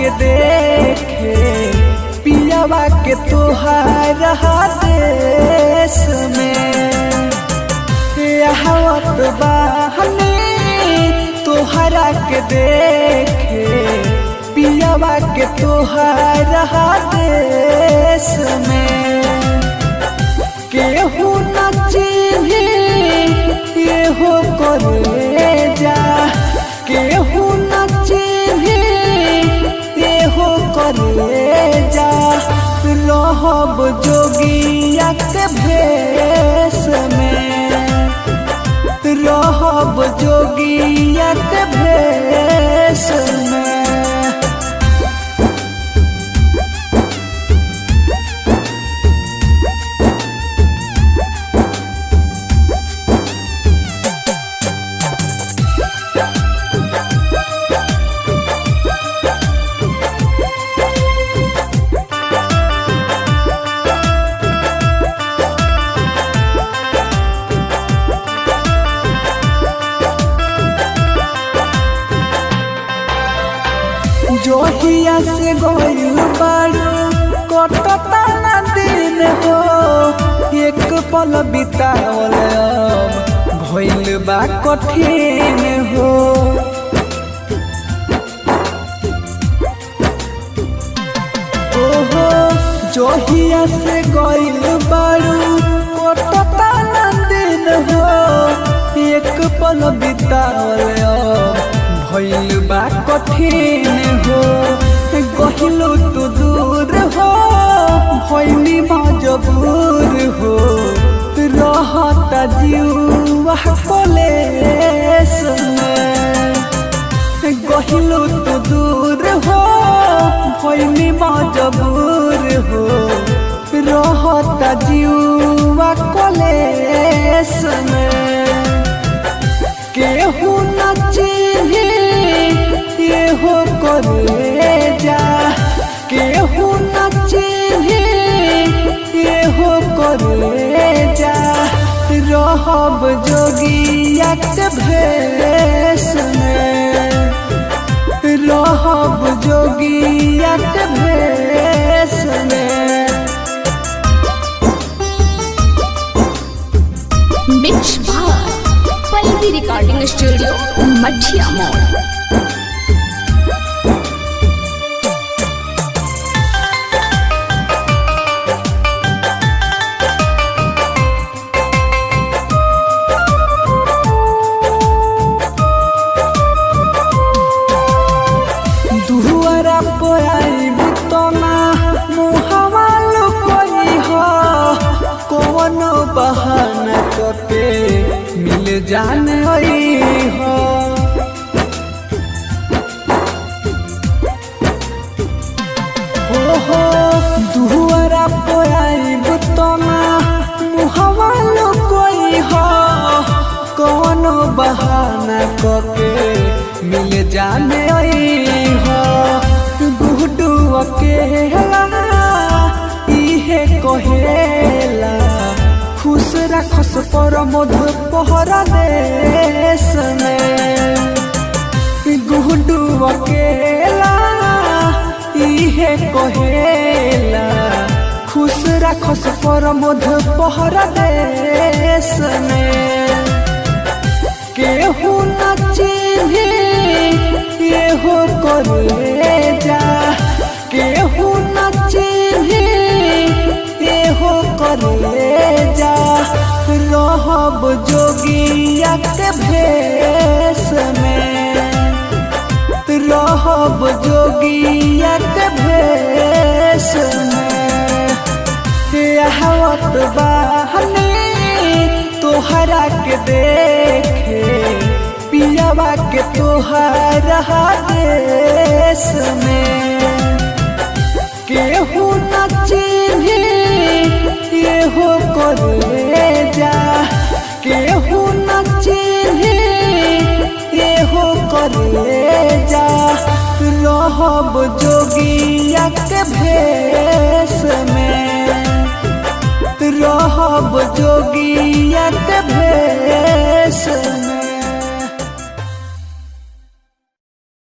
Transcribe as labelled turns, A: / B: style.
A: के देखे पियावा के तोहरा देश में आवत बानी तोहरा के देखे पियावा के तोहरा देश में केहू न चिन्ही एहो करे जा केहू न चिन्ही एहो करे जा रहब जोगिया के भेष में रहब जोगिया के भेष में। जोहिया से गइल बारू कटता ना दिन हो एक पल बितावल भइल बा कठिन हो ओहो जोहिया से गइल बारू कटता ना दिन हो एक पल बितावल भइल बा कठिन हो गहिलो तो दूर हो भइली मजबूर हो रहता जीवा कलेस में गहिलो तो दूर हो भइली मजबूर हो रहता जीवा कलेस में केहू न चिन्ही एहो करे जा केहू न चिन्ही एहो करे जा रहब जोगिया के भेष में रहब जोगिया के भेष में।
B: मिक्स बार पल्लवी रिकॉर्डिंग स्टूडियो मठिया मोड़।
A: दुआरा पोयाइब तना मुहावा लुकई हो कौनो बहाना करके मिल जाने हो हो दुआरा पोयाइब तना मुहावा लुकई हो कौनो बहाना करके मिल जाने हो गुडू अकेला इहे कहेला खुश रखस पर मधु पहरा देश में गुडू अकेला इहे कहेला खुश रखस पर मधु पहरा देश में केहू न चिन्ही एहो करे जा केहू न चिन्ही एहो करे जा रहब जोगिया के भेष में रहब जोगिया के भेष में आवत बानी तोहरा के देखे पियावा के तोहरा देश में केहू न चिन्ही एहो करे जा केहू न चिन्ही एहो करे जा रहब जोगिया के भेष में रहब जोगिया के भेष में।